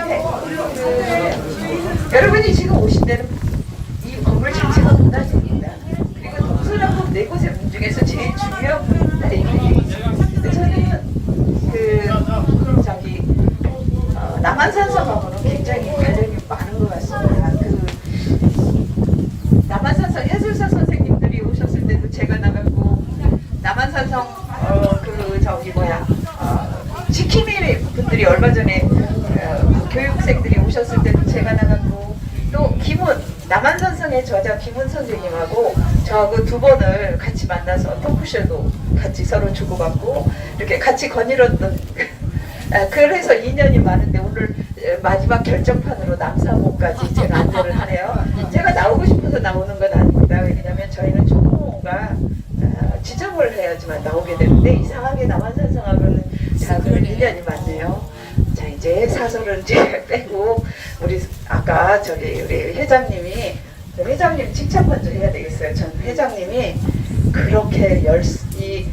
네, 여러분이 지금 오신 데는 이 건물 자체가 문화재입니다. 그리고 동서남북 네 곳의 문 중에서 제일 중요한 문입니다. 근데 저는 저기 남한산성하고는 굉장히 관련이 많은 것 같습니다. 남한산성 해설사 선생님들이 오셨을 때도 제가 나갔고, 남한산성 지킴이 분들이 얼마 전에 교육생들이 오셨을 때도 제가 나갔고, 또 남한산성의 저자 김훈 선생님하고 저하고 두 번을 같이 만나서 토크쇼도 같이 서로 주고받고 이렇게 같이 거닐었던 그래서 인연이 많은데 오늘 마지막 결정판으로 남사모까지 제가 안내를 하네요. 제가 나오고 싶어서 나오는 건 아닙니다. 왜냐하면 저희는 초공호가 지정을 해야지만 나오게 되는데 이상하게 남한산성하고는 작은 인연이 많네요. 자, 이제 사설은 이제 빼고 우리 아까 우리 회장님이 회장님 칭찬 먼저 해야 되겠어요. 전 회장님이 그렇게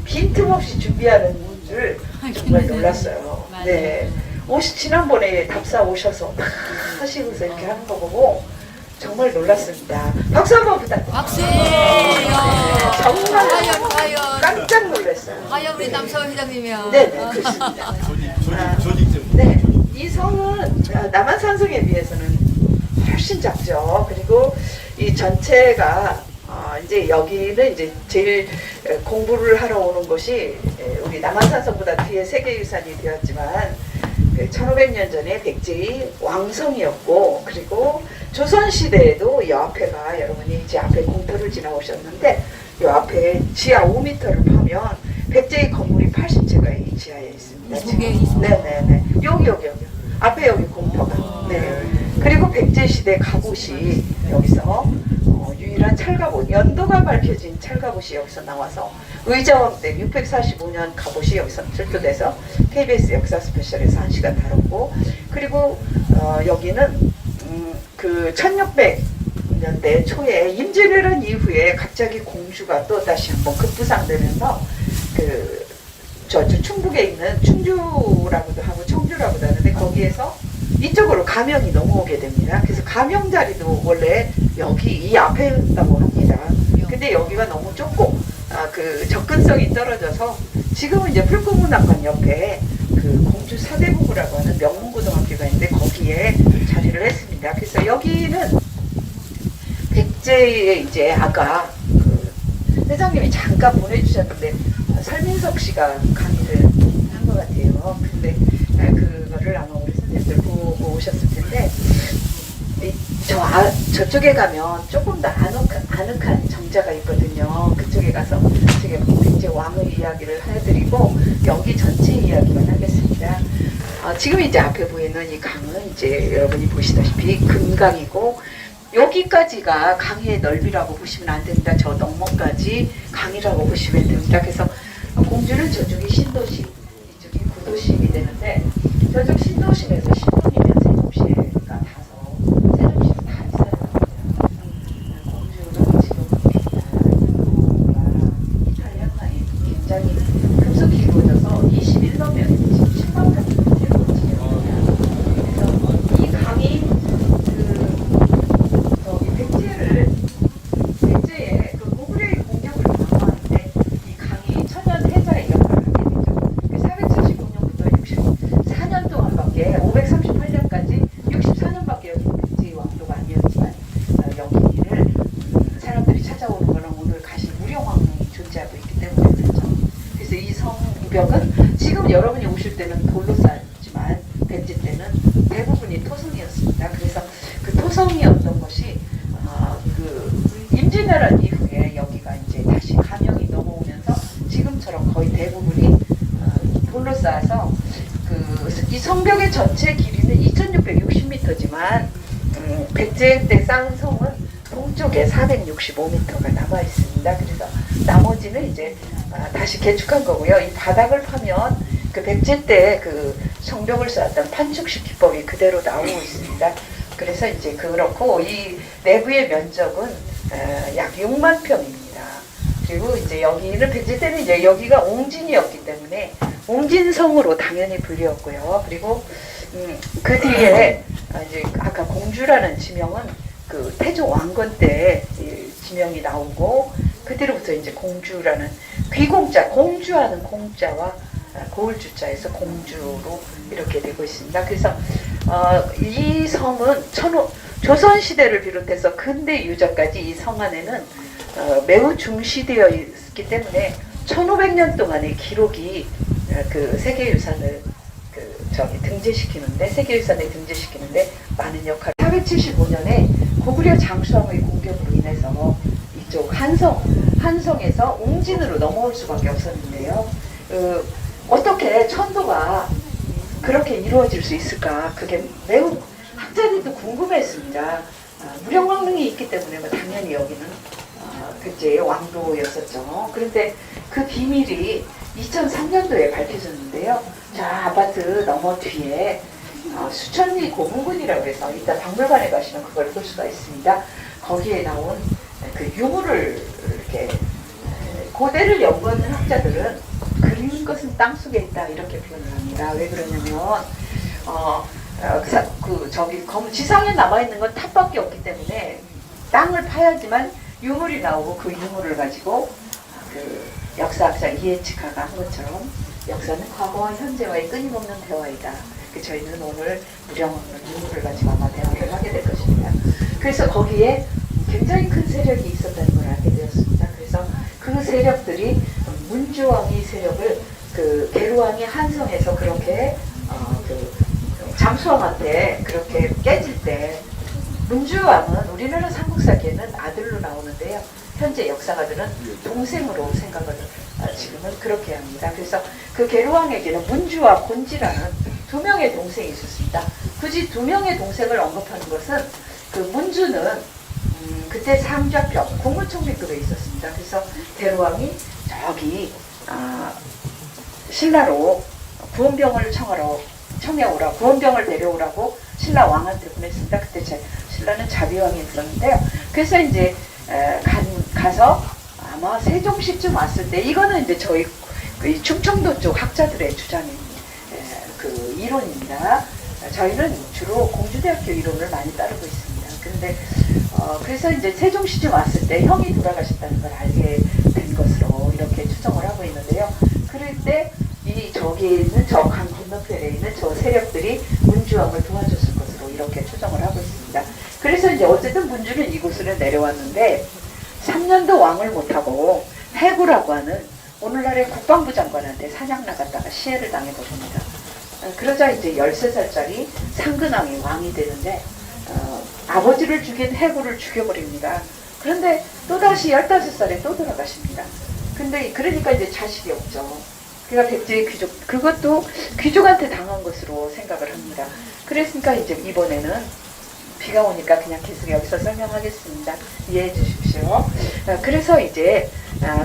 빈틈없이 준비하는 줄 정말 놀랐어요. 네, 지난번에 답사 오셔서 다 하시면서 이렇게 하는 거 보고 정말 놀랐습니다. 박수 한번 부탁드립니다. 박수! 정말 과연. 깜짝 놀랐어요. 과연 우리 남서울 회장님이요. 네, 그렇습니다. 네, 이 성은 남한산성에 비해서는 훨씬 작죠. 그리고 이 전체가 이제 여기는 이제 제일 공부를 하러 오는 곳이 우리 남한산성보다 뒤에 세계유산이 되었지만 1500년 전에 백제의 왕성이었고, 그리고 조선시대에도 이 앞에가 여러분이 이제 앞에 공터를 지나오셨는데 이 앞에 지하 5m를 파면 백제의 건물이 80채가 이 지하에 있습니다. 네네네. 여기 앞에 여기 공터가. 네. 그리고 백제시대 갑옷이 여기서 유일한 철갑옷, 연도가 밝혀진 철갑옷이 여기서 나와서 의자왕 때 645년 갑옷이 여기서 출토돼서 KBS 역사 스페셜에서 1시간 다뤘고, 그리고 여기는 그 1600년대 초에 임진왜란 이후에 갑자기 공주가 또 다시 한번 급부상되면서 저 충북에 있는 충주라고도 하고 청주라고도 하는데 거기에서 이쪽으로 가명이 넘어오게 됩니다. 그래서 가명 자리도 원래 여기 이 앞에 있다고 합니다. 근데 여기가 너무 좁고 그 접근성이 떨어져서 지금은 이제 풀꽃문학관 옆에 그 공주 사대부고라고 하는 명문고등학교가 있는데 거기에 자리를 했습니다. 그래서 여기는 백제의 이제 아까 그 회장님이 잠깐 보내주셨는데 설민석 씨가 강의를 한 것 같아요. 근데 그거를 아마 우리 선생님들 보고 오셨을 텐데 저쪽에 가면 조금 더 아늑한 정자가 있거든요. 그쪽에 가서 제가 백제 왕의 이야기를 해드리고 여기 전체 이야기만 하겠습니다. 지금 이제 앞에 보이는 이 강은 이제 여러분이 보시다시피 금강이고, 여기까지가 강의 넓이라고 보시면 안 됩니다. 저 너머까지 강이라고 보시면 됩니다. 그래서 공주는 저쪽이 신도시, 이쪽이 구도심이 되는데, 저쪽 신도심에서 신도이면 세종시가 다서 세종시가 다 있어요. 공주는 지금 이탈리아 강이 굉장히 급속히 이루어져서 21년면 지금 10만 칸 정도 이루어지거든요. 그래서 이 강이 백제의 그 고구려의 공격을 방어하는데 이 강이 천연 해자의 역할을 하게 되죠. 475년부터 64년 동안밖에 538년까지 64년밖에 여기 백제의 왕도가 아니었지만 여기를 사람들이 찾아오는 거는 오늘 가신 무령왕릉이 존재하고 있기 때문에 그렇죠. 그래서 이 성벽은 지금 여러분이 오실 때는 돌로 쌓였지만 백제 때는 대부분이 토성이었습니다. 그래서 그 토성이었던 것이 임진왜란 이후에 여기가 이제 다시 가명이 넘어오면서 지금처럼 거의 대부분이 돌로 쌓아서 이 성벽의 전체 길이는 2660m지만 백제 때 쌓은 성은 동쪽에 465m가 남아 있습니다. 그래서 나머지는 이제 다시 개축한 거고요. 이 바닥을 파면 그 백제 때 그 성벽을 쌓았던 판축식 기법이 그대로 나오고 있습니다. 그래서 이제 그렇고 이 내부의 면적은 약 6만 평입니다. 그리고 이제 여기는 백제 때는 이제 여기가 옹진이었기 때문에 옹진성으로 당연히 불리었고요. 그리고 그 뒤에 이제 아까 공주라는 지명은 그 태조 왕건 때 지명이 나오고 그 뒤로부터 이제 공주라는 귀공자, 공주하는 공자와 고을주자에서 공주로 이렇게 되고 있습니다. 그래서 이 성은 조선 시대를 비롯해서 근대 유적까지 이 성 안에는 매우 중시되어 있기 때문에 1500년 동안의 기록이 그 세계유산을 세계유산에 등재시키는데 많은 역할을. 475년에 고구려 장수왕의 공격으로 인해서 이쪽 한성에서 웅진으로 넘어올 수밖에 없었는데요. 어떻게 천도가 그렇게 이루어질 수 있을까? 그게 매우 학자들도 궁금했습니다. 무령왕릉이 있기 때문에 당연히 여기는 그제 왕도였었죠. 그런데 그 비밀이 2003년도에 밝혀졌는데요. 자, 아파트 너머 뒤에 수천리 고문군이라고 해서 이따 박물관에 가시면 그걸 볼 수가 있습니다. 거기에 나온 그 유물을 이렇게 고대를 연구하는 학자들은 그린 것은 땅속에 있다 이렇게 표현을 합니다. 왜 그러냐면 지상에 남아있는 건 탑밖에 없기 때문에 땅을 파야지만 유물이 나오고 그 유물을 가지고 그 역사학자 이에치카가 한 것처럼 역사는 과거와 현재와의 끊임없는 대화이다. 저희는 오늘 무령왕릉 유물을 가지고 아마 대화를 하게 될 것입니다. 그래서 거기에 굉장히 큰 세력이 있었다는 걸 알게 되었습니다. 그래서 그 세력들이 문주왕의 세력을 그 계루왕이 한성에서 그렇게 장수왕한테 그렇게 깨질 때 문주왕은 우리나라 삼국사기에는 아들로 나오는데요. 현재 역사가들은 동생으로 생각을 지금은 그렇게 합니다. 그래서 그 계루왕에게는 문주와 곤지라는 두 명의 동생이 있었습니다. 굳이 두 명의 동생을 언급하는 것은 그 문주는 그때 상좌병 국무총리급에 있었습니다. 그래서 계루왕이 저기 신라로 구원병을 청해오라 구원병을 데려오라고 신라 왕한테 보냈습니다. 그때 신라는 자비왕이 있었는데요. 그래서 이제 가서 아마 세종시쯤 왔을 때 이거는 이제 저희 충청도 쪽 학자들의 주장인 그 이론입니다. 저희는 주로 공주대학교 이론을 많이 따르고 있습니다. 그런데 그래서 이제 세종시쯤 왔을 때 형이 돌아가셨다는 걸 알게 된 것으로 이렇게 추정을 하고 있는데요. 그럴 때 저기 있는 저 강 건너편에 있는 저 세력들이 문주왕을 도와줬을 것으로 이렇게 추정을 하고 있습니다. 그래서 이제 어쨌든 문주는 이곳으로 내려왔는데 3년도 왕을 못하고 해구라고 하는 오늘날의 국방부 장관한테 사냥 나갔다가 시해를 당해버립니다. 그러자 이제 13살짜리 상근왕이 왕이 되는데 아버지를 죽인 해구를 죽여버립니다. 그런데 또다시 15살에 또 돌아가십니다. 근데 그러니까 이제 자식이 없죠. 그러니까 백제의 귀족, 그것도 귀족한테 당한 것으로 생각을 합니다. 그랬으니까 이제 이번에는 비가 오니까 그냥 계속 여기서 설명하겠습니다. 이해해 주십시오. 그래서 이제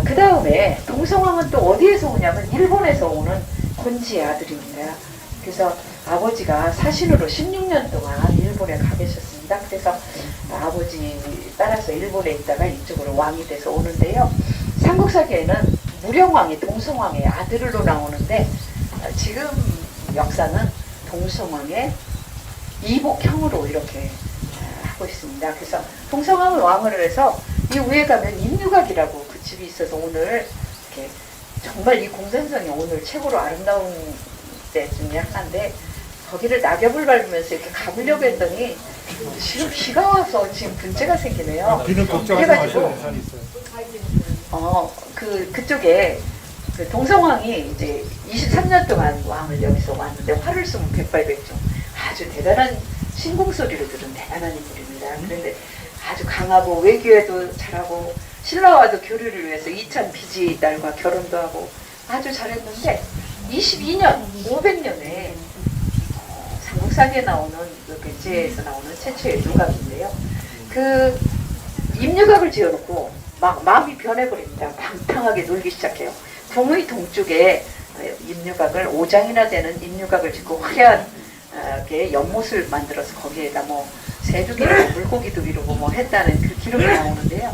그 다음에 동성왕은 또 어디에서 오냐면 일본에서 오는 곤지의 아들입니다. 그래서 아버지가 사신으로 16년 동안 일본에 가 계셨습니다. 그래서 아버지 따라서 일본에 있다가 이쪽으로 왕이 돼서 오는데요. 삼국사기에는 무령왕이 동성왕의 아들로 나오는데 지금 역사는 동성왕의 이복형으로 이렇게 하고 있습니다. 그래서 동성왕을 왕을 해서 이 위에 가면 임유각이라고 그 집이 있어서 오늘 이렇게 정말 이 공산성이 오늘 최고로 아름다운 때 중에 하나인데 거기를 낙엽을 밟으면서 이렇게 가보려고 했더니 지금 비가 와서 지금 문제가 생기네요. 비는 걱정하지 마셔도 산이 있어요. 그쪽에 그 동성왕이 이제 23년 동안 왕을 여기서 왔는데 활을 쏘면 백발백중 아주 대단한 신궁 소리를 들은 대단한 인물입니다. 그런데 아주 강하고 외교에도 잘하고 신라와도 교류를 위해서 이찬 비지 딸과 결혼도 하고 아주 잘했는데 22년 500년에 삼국사기에 나오는 그 백제에서 나오는 최초의 유각인데요. 그 임유각을 지어놓고 막 마음이 변해버립니다. 방탕하게 놀기 시작해요. 궁의 동쪽에 임유각을 5장이나 되는 임유각을 짓고 화려하게 연못을 만들어서 거기에다 뭐 새죽이고 물고기도 이루고 뭐 했다는 그 기록이 나오는데요.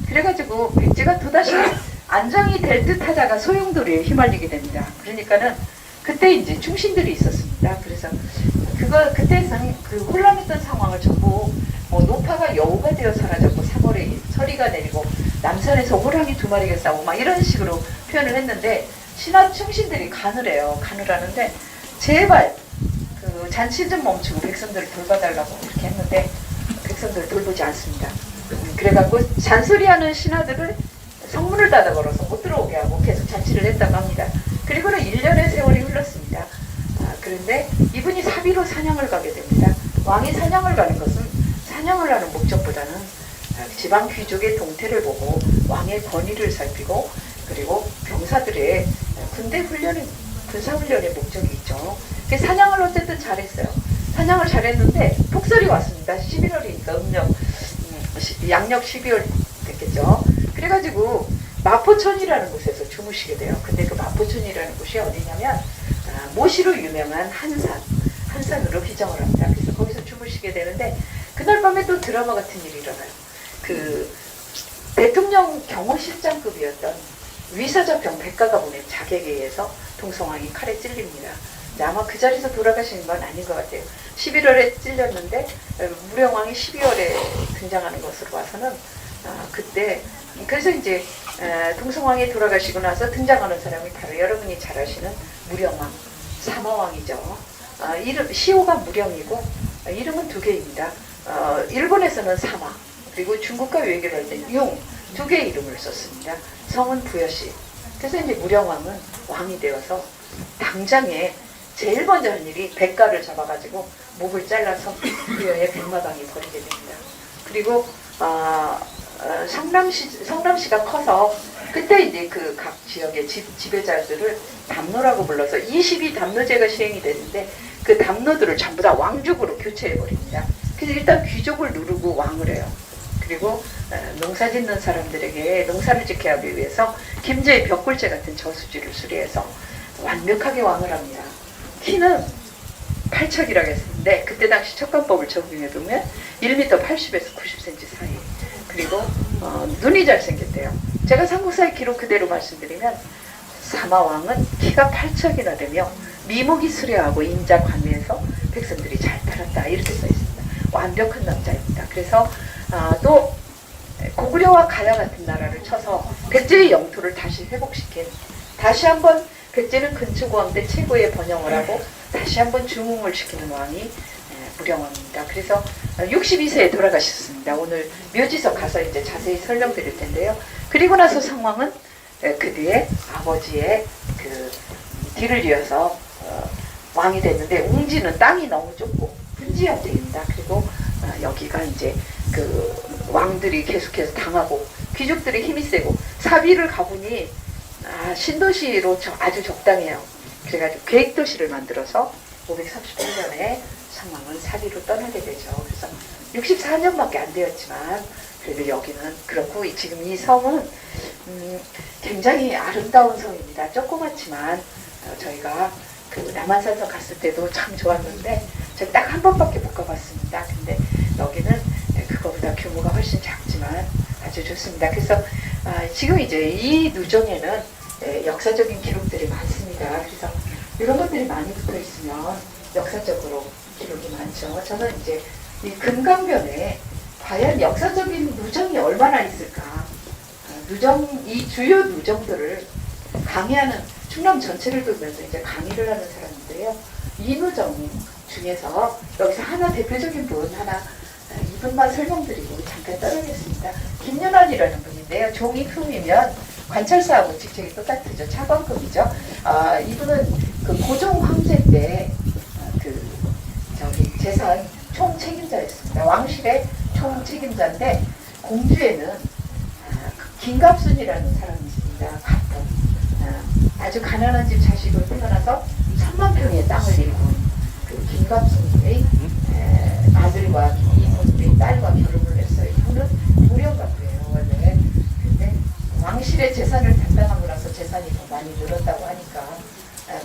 그래가지고 백제가 또다시 안정이 될 듯 하다가 소용돌이에 휘말리게 됩니다. 그러니까는 그때 이제 충신들이 있었습니다. 그래서 그 그때는 그 혼란했던 상황을 전부 노파가 여우가 되어 사라졌고 3월에 서리가 내리고 남산에서 호랑이 2마리가 싸우고 막 이런 식으로 표현을 했는데 신하 충신들이 간을 해요. 간을 하는데 제발 그 잔치 좀 멈추고 백성들을 돌봐달라고 이렇게 했는데 백성들을 돌보지 않습니다. 그래갖고 잔소리하는 신하들을 성문을 닫아 걸어서 못 들어오게 하고 계속 잔치를 했다고 합니다. 그리고는 1년의 세월이 흘렀습니다. 그런데 이분이 사비로 사냥을 가게 됩니다. 왕이 사냥을 가는 것은 사냥을 하는 목적보다는 지방 귀족의 동태를 보고 왕의 권위를 살피고 그리고 병사들의 군대 훈련의 군사 훈련의 목적이 있죠. 사냥을 어쨌든 잘했어요. 사냥을 잘했는데 폭설이 왔습니다. 11월이니까 양력 12월 됐겠죠. 그래가지고 마포천이라는 곳에서 주무시게 돼요. 근데 그 마포천이라는 곳이 어디냐면 모시로 유명한 한산으로 기정을 합니다. 그래서 거기서 주무시게 되는데 그날 밤에 또 드라마 같은 일이 일어나요. 그 대통령 경호실장급이었던 위사자병 백가가 보낸 자객에 의해서 동성왕이 칼에 찔립니다. 아마 그 자리에서 돌아가신 건 아닌 것 같아요. 11월에 찔렸는데 무령왕이 12월에 등장하는 것으로 봐서는 그때 그래서 이제 동성왕이 돌아가시고 나서 등장하는 사람이 바로 여러분이 잘 아시는 무령왕 사마왕이죠. 이름 시호가 무령이고 이름은 2개입니다. 일본에서는 사마 그리고 중국과 외교를 할 때 용 2개의 이름을 썼습니다. 성은 부여시. 그래서 이제 무령왕은 왕이 되어서 당장에 제일 먼저 한 일이 백가를 잡아가지고 목을 잘라서 부여의 백마당에 버리게 됩니다. 그리고 성남시가 커서 그때 이제 그 각 지역의 지배자들을 담노라고 불러서 22담노제가 시행이 됐는데 그 담노들을 전부 다 왕족으로 교체해버립니다. 그래서 일단 귀족을 누르고 왕을 해요. 그리고 농사 짓는 사람들에게 농사를 짓게 하기 위해서 김제의 벽골제 같은 저수지를 수리해서 완벽하게 왕을 합니다. 키는 8척이라고 했는데 그때 당시 척관법을 적용해보면 1m 80에서 90cm 사이. 그리고 눈이 잘생겼대요. 제가 삼국사의 기록 그대로 말씀드리면 사마왕은 키가 8척이나 되며 미목이 수려하고 인자 관리해서 백성들이 잘 따랐다 이렇게 써 있습니다. 완벽한 남자입니다. 그래서 또 고구려와 가야 같은 나라를 쳐서 백제의 영토를 다시 회복시킨 다시 한번 백제는 근초고함대 최고의 번영을 하고 다시 한번 중흥을 시키는 왕이 무령왕입니다. 그래서 62세에 돌아가셨습니다. 오늘 묘지서 가서 이제 자세히 설명드릴 텐데요. 그리고 나서 성왕은 그 뒤에 아버지의 그 뒤를 이어서 왕이 됐는데 웅지는 땅이 너무 좁고 분지연대입니다. 그리고 여기가 이제 그 왕들이 계속해서 당하고 귀족들의 힘이 세고 사비를 가보니 신도시로 아주 적당해요. 그래가지고 계획도시를 만들어서 538년에 성왕은 사비로 떠나게 되죠. 그래서 64년밖에 안 되었지만 그래도 여기는 그렇고 지금 이 성은 굉장히 아름다운 성입니다. 조그맣지만 저희가 그 남한산성 갔을 때도 참 좋았는데 저희 딱 한 번밖에 못 가봤습니다. 근데 여기는 그거보다 규모가 훨씬 작지만 아주 좋습니다. 그래서 지금 이제 이 누정에는 역사적인 기록들이 많습니다. 그래서 이런 것들이 많이 붙어 있으면 역사적으로 기록이 많죠. 저는 이제 이 금강변에 과연 역사적인 누정이 얼마나 있을까? 이 주요 누정들을 강의하는 충남 전체를 돌면서 이제 강의를 하는 사람인데요. 이 누정 중에서 여기서 하나 대표적인 분 하나 이분만 설명드리고 잠깐 떠나겠습니다. 김윤환이라는 분인데요. 종이 품이면 관찰사하고 직책이 똑같죠. 차관급이죠. 이분은 그 고종 황제 때 재산 총책임자였습니다. 왕실의 총책임자인데 공주에는 김갑순이라는 사람이 있습니다. 갑분. 아주 가난한 집 자식으로 태어나서 3만 평의 땅을 일군 그 김갑순의 아들과 이분의 딸과 결혼을 했어요. 이분은 무령갑부예요 원래. 근데 왕실의 재산을 담당하고 나서 재산이 더 많이 늘었다고 하니까.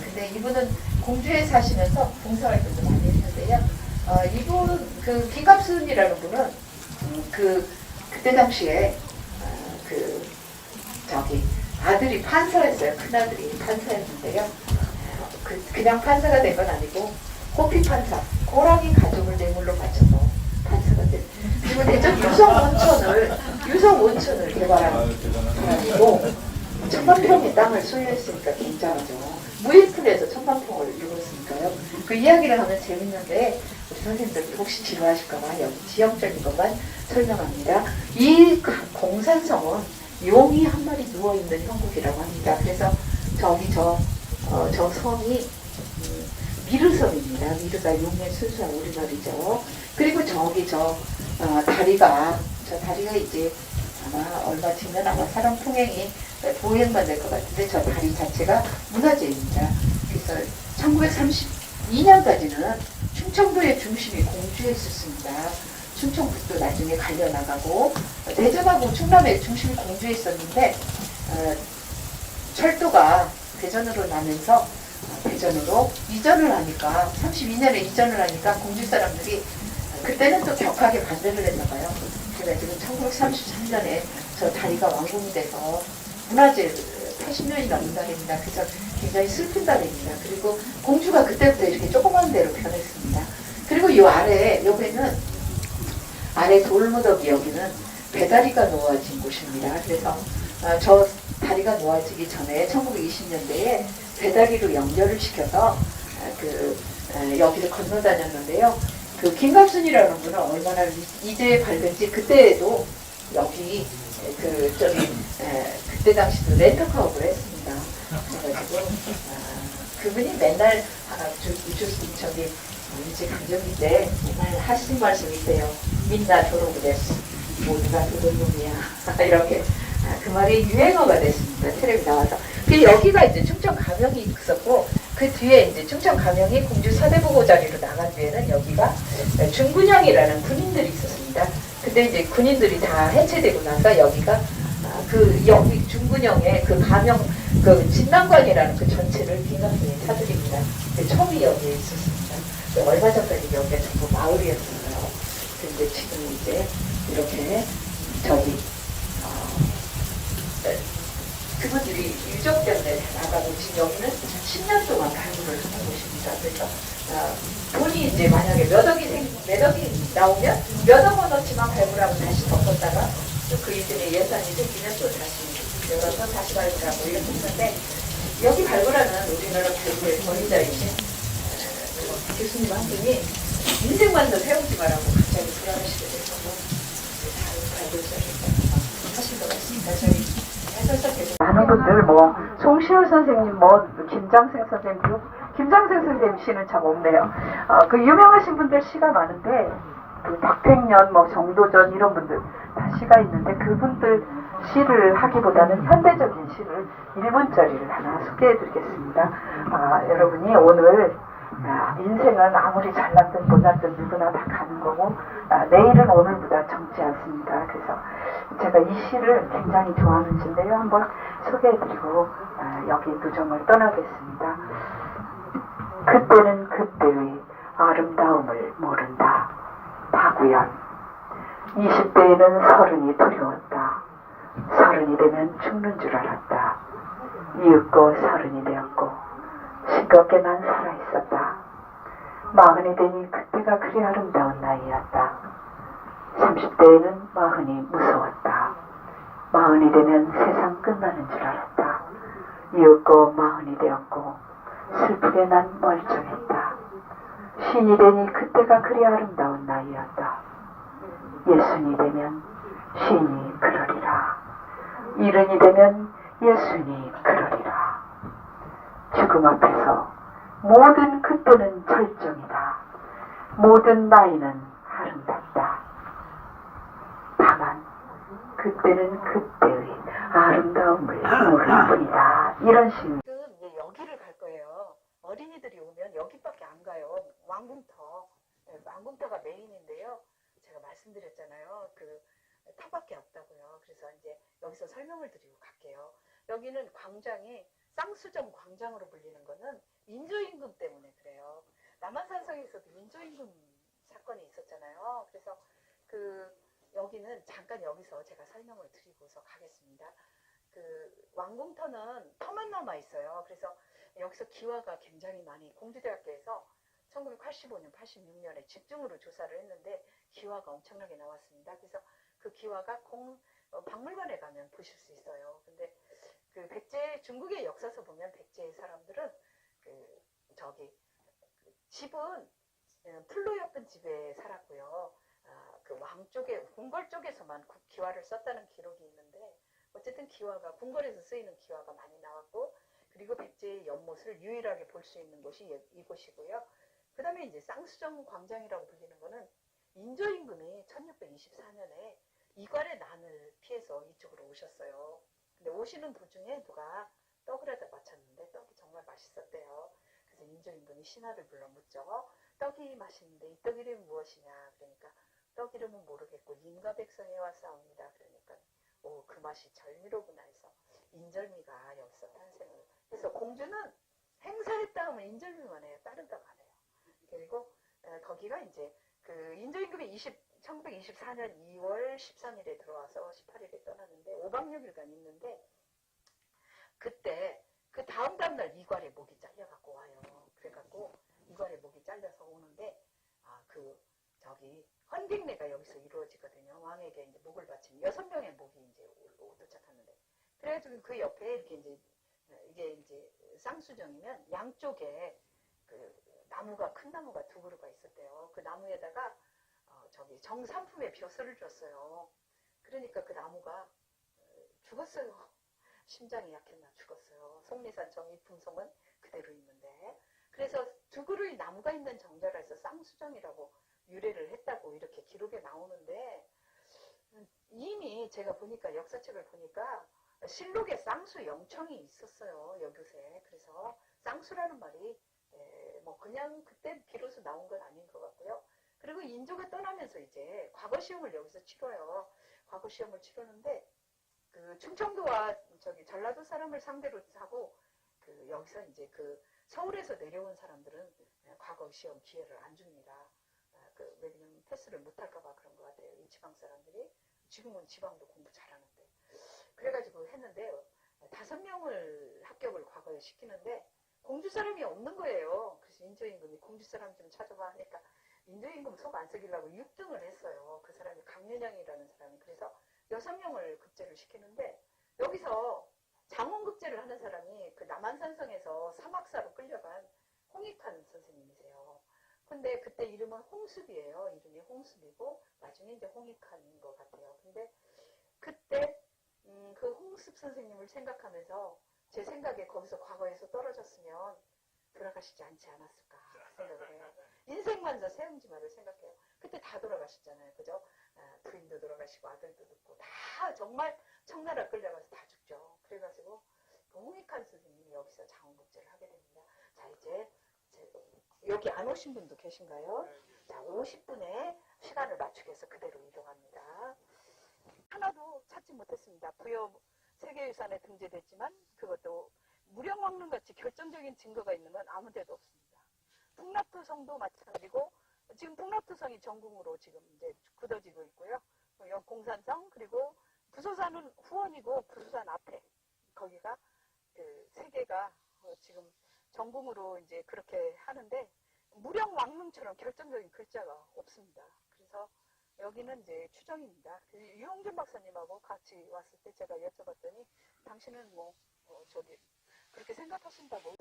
근데 이분은 공주에 사시면서 봉사활동도 많이 했는데요. 이분 그 김갑순이라는 분은 그때 당시에 아들이 판사였어요. 큰 아들이 판사였는데요. 그냥 판사가 된 건 아니고 고피 판사, 호랑이 가족을 뇌물로 바쳐서 탄수가 된. 그리고 대전 유성 온천을 개발한 사람이고 천만평의 땅을 소유했으니까 굉장하죠. 무일푼에서 천만평을 이뤘으니까요. 그 이야기를 하면 재밌는데 우리 선생님들 혹시 지루하실까봐 여기 지형적인 것만 설명합니다. 이 공산성은 용이 한 마리 누워있는 형국이라고 합니다. 그래서 저기 저 섬이 미르섬입니다. 미르가 용의 순수한 우리말이죠. 그리고 저기 다리가 이제 아마 얼마 뒤면 아마 사람 풍행이 보행만 될 것 같은데 저 다리 자체가 문화재입니다. 그래서 1932년까지는 충청도의 중심이 공주에 있었습니다. 충청북도 나중에 갈려나가고 대전하고 충남의 중심이 공주에 있었는데 철도가 대전으로 나면서 대전으로 이전을 하니까 32년에 이전을 하니까 공주 사람들이 그때는 또 격하게 반대를 했나봐요. 그래가지고 1933년에 저 다리가 완공이 돼서 문화재 80년이 넘는 달입니다. 그래서 굉장히 슬픈 달입니다. 그리고 공주가 그때부터 이렇게 조그만 데로 변했습니다. 그리고 이 아래 여기는 아래 돌무더기 여기는 배다리가 놓아진 곳입니다. 그래서 저 다리가 놓아지기 전에 1920년대에 배다리로 연결을 시켜서 여기를 건너 다녔는데요. 그 김갑순이라는 분은 얼마나 이제 밝은지 그때에도 여기 그때 당시도 렌터카업을 했습니다. 그래가지고 그분이 맨날 저기 일제 강점기 때 맨날 하신 말씀이 있대요. 민나 도로고 됐어. 모두가 도둑놈이야. 이렇게 그 말이 유행어가 됐습니다. 텔레비 나와서. 그 여기가 이제 충청 가명이 있었고 그 뒤에 이제 충청 가명이 공주 사대보고 자리로 나간 뒤에는 여기가 중군영이라는 군인들이 있었습니다. 근데 이제 군인들이 다 해체되고 나서 여기가 여기 중군영의 그 가명 그 진남관이라는 그 전체를 김갑순이 사들입니다. 처음이 여기에 있었습니다. 얼마 전까지 여기가 전부 마을이었어요. 근데 지금 이제 이렇게 저기 그분들이 유적 때문에 나가고 지금 여기는 10년 동안 발굴을 하는 곳입니다. 그래서 돈이 이제 만약에 몇 억이 나오면 몇 억 원어치만 발굴하고 다시 덮었다가 또 그 이전에 예산이 생기면 또 다시 열어서 다시 발굴하고 이렇게 했는데 여기 발굴하는 우리나라 발굴의 권위자이신 교수님 한 분이 인생만 더 세우지 말라고 갑자기 불안하시게 돼서 발굴자를 하신 것 같습니다. 저희 많은 분들 송시울 선생님 김장생 선생님 김장생 선생님 시는 참 없네요. 그 유명하신 분들 시가 많은데 그 박택년 정도전 이런 분들 다 시가 있는데 그분들 시를 하기보다는 현대적인 시를 1분짜리를 하나 소개해드리겠습니다. 여러분이 오늘 인생은 아무리 잘났든 못났든 누구나 다 가는 거고 내일은 오늘보다 적지 않습니다. 그래서 제가 이 시를 굉장히 좋아하는 시인데요. 한번 소개해드리고 여기 누정을 떠나겠습니다. 그때는 그때의 아름다움을 모른다. 박우연. 20대에는 서른이 두려웠다. 서른이 되면 죽는 줄 알았다. 이윽고 서른이 되었고 싱겁게만 살아있었다. 마흔이 되니 그때가 그리 아름다운 나이였다. 30대에는 마흔이 무서웠다. 마흔이 되면 세상 끝나는 줄 알았다. 이윽고 마흔이 되었고 슬프게 난 멀쩡했다. 신이 되니 그때가 그리 아름다운 나이였다. 예순이 되면 신이 그러리라. 일흔이 되면 예순이 그러리라. 죽음 앞에서 모든 그때는 절정이다. 모든 나이는 아름답다. 다만 그때는 그때의 아름다움을 모를 뿐이다. 이런 식으로 이제 여기를 갈 거예요. 어린이들이 오면 여기밖에 안 가요. 왕궁터가 메인인데요. 제가 말씀드렸잖아요. 그 터밖에 없다고요. 그래서 이제 여기서 설명을 드리고 갈게요. 여기는 광장이 쌍수점 광장으로 불리는 거는 민조임금 때문에 그래요. 남한산성에서도 민조임금 사건이 있었잖아요. 그래서 여기는 잠깐 여기서 제가 설명을 드리고서 가겠습니다. 왕궁터는 터만 남아 있어요. 그래서 여기서 기와가 굉장히 많이 공주대학교에서 1985년, 86년에 집중으로 조사를 했는데 기와가 엄청나게 나왔습니다. 그래서 그 기와가 박물관에 가면 보실 수 있어요. 근데 그 백제, 중국의 역사서 보면 백제의 사람들은 집은 풀로 엮은 집에 살았고요. 그 왕 쪽에, 궁궐 쪽에서만 기와를 썼다는 기록이 있는데, 어쨌든 기와가, 궁궐에서 쓰이는 기와가 많이 나왔고, 그리고 백제의 연못을 유일하게 볼 수 있는 곳이 이곳이고요. 그 다음에 이제 쌍수정 광장이라고 불리는 거는 인조임금이 1624년에 이괄의 난을 피해서 이쪽으로 오셨어요. 근데 오시는 도중에 누가 떡을 하다 마쳤는데 떡이 정말 맛있었대요. 그래서 인조임금이 신하를 불러 묻죠. 떡이 맛있는데 이 떡 이름이 무엇이냐. 그러니까 떡 이름은 모르겠고 인과백성에 왔사옵니다. 그러니까 그 맛이 절미로구나 해서 인절미가 여기서 탄생을 해서 공주는 행사했다 하면 인절미만 해요. 다른 떡 안 해요. 그리고 거기가 이제 그 인조임금이 1924년 2월 13일에 들어와서 18일에 떠났는데 5박 6일간 있는데, 그때 그 다음날 이괄의 목이 잘려갖고 와요. 그래갖고 이괄의 목이 잘려서 오는데 헌객례가 여기서 이루어지거든요. 왕에게 이제 목을 바친 6명의 목이 이제 도착하는데, 그래가지고 그 옆에 이렇게 이게 이제 쌍수정이면 양쪽에 나무가, 큰 나무가 2그루가 있었대요. 그 나무에다가 정삼품의 벼슬을 줬어요. 그러니까 그 나무가 죽었어요. 심장이 약했나 죽었어요. 속리산 정이품송은 그대로 있는데, 그래서 2그루의 나무가 있는 정자라서 쌍수정이라고 유래를 했다고 이렇게 기록에 나오는데, 이미 제가 보니까 역사책을 보니까 실록에 쌍수 영청이 있었어요. 여교세. 그래서 쌍수라는 말이 그냥 그때 비로소 나온 건 아닌 것 같고요. 그리고 인조가 떠나면서 이제 과거 시험을 여기서 치러요. 과거 시험을 치르는데 그 충청도와 전라도 사람을 상대로 하고 여기서 이제 서울에서 내려온 사람들은 과거 시험 기회를 안 줍니다. 왜냐면 패스를 못할까봐 그런 것 같아요. 이 지방 사람들이. 지금은 지방도 공부 잘하는데. 그래가지고 했는데 5명을 합격을 과거에 시키는데 공주 사람이 없는 거예요. 그래서 인조임금이 공주 사람 좀 찾아봐 하니까 인조임금 속 안 쓰기려고 6등을 했어요. 그 사람이 강윤양이라는 사람이. 그래서 6명을 급제를 시키는데, 여기서 장원급제를 하는 사람이 그 남한산성에서 사막사로 끌려간 홍익환 선생님이세요. 근데 그때 이름은 홍습이에요. 이름이 홍습이고 나중에 이제 홍익환인 것 같아요. 근데 그때 그 홍습 선생님을 생각하면서 제 생각에 거기서 과거에서 떨어졌으면 돌아가시지 않지 않았을까 생각을 해요. 인생만서 세움지마를 생각해요. 그때 다 돌아가셨잖아요. 그죠? 부인도 돌아가시고 아들도 듣고 다 정말 청나라 끌려가서 다 죽죠. 그래가지고 그 홍익환 선생님이 여기서 장원급제를 하게 됩니다. 자, 이제 여기 안 오신 분도 계신가요? 자, 50분에 시간을 맞추기 위해서 그대로 이동합니다. 하나도 찾지 못했습니다. 부여 세계유산에 등재됐지만 그것도 무령왕릉같이 결정적인 증거가 있는 건 아무 데도 없습니다. 풍납토성도 마찬가지고 지금 풍납토성이 전궁으로 지금 이제 굳어지고 있고요. 공산성, 그리고 부소산은 후원이고 부소산 앞에 거기가 세 개가 지금 전궁으로 이제 그렇게 하는데 무령왕릉처럼 결정적인 글자가 없습니다. 그래서 여기는 이제 추정입니다. 유홍준 박사님하고 같이 왔을 때 제가 여쭤봤더니 당신은 그렇게 생각하신다고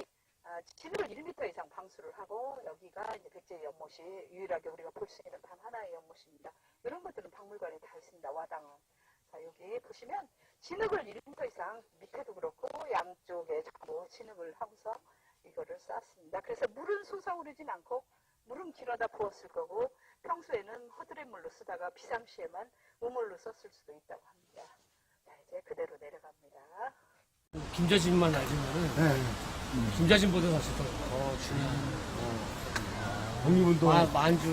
진흙을 1m 이상 방수를 하고 여기가 이제 백제 연못이 유일하게 우리가 볼 수 있는 단 하나의 연못입니다. 이런 것들은 박물관에 다 있습니다. 와당은. 자, 여기 보시면 진흙을 1m 이상 밑에도 그렇고 양쪽에 자꾸 진흙을 하고서 이거를 쌌습니다. 그래서 물은 솟아오르진 않고 물은 길어다 부었을 거고 평소에는 허드렛물로 쓰다가 비상시에만 우물로 썼을 수도 있다고 합니다. 자, 이제 그대로 내려갑니다. 김자진만 알지만은 김자진보다 사실 더 중요한 독립운동 만주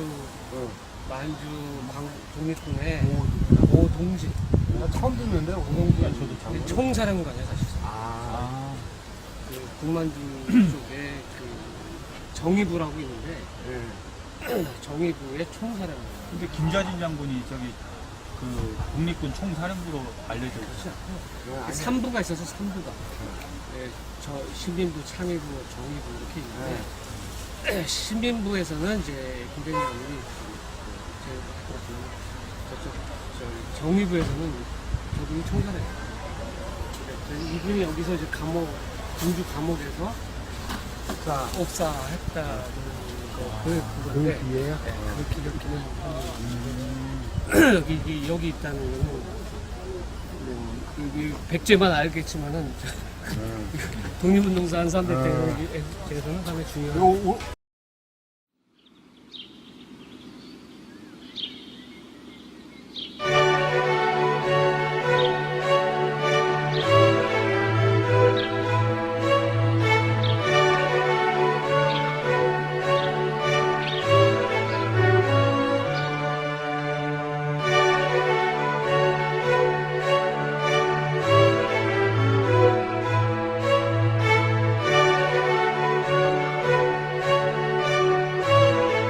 독립군의 오동진. 나 처음 듣는데 오동진 저도 참 총사령관이야 사실상. 그 북만주 쪽에 그 정의부라고 있는데 정의부의 총사령관. 근데 김자진 장군이 그 국립군 총사령부로 알려져 있죠. 그 3부가 있어서 3부가. 저 신림부, 창의부, 정의부 이렇게 있는데 신민부에서는 이제 김대중 장군이 제일 했고, 저쪽 정의부에서는 저분이 총살했어요. 이분이 여기서 이제 공주 감옥에서 옥사했다는 그건데 뒤에요? 그렇게 기록기는 여기 있다는 거는 여기 백제만 알겠지만은 독립운동사 한 사람들 대해서는 상당히 중요한.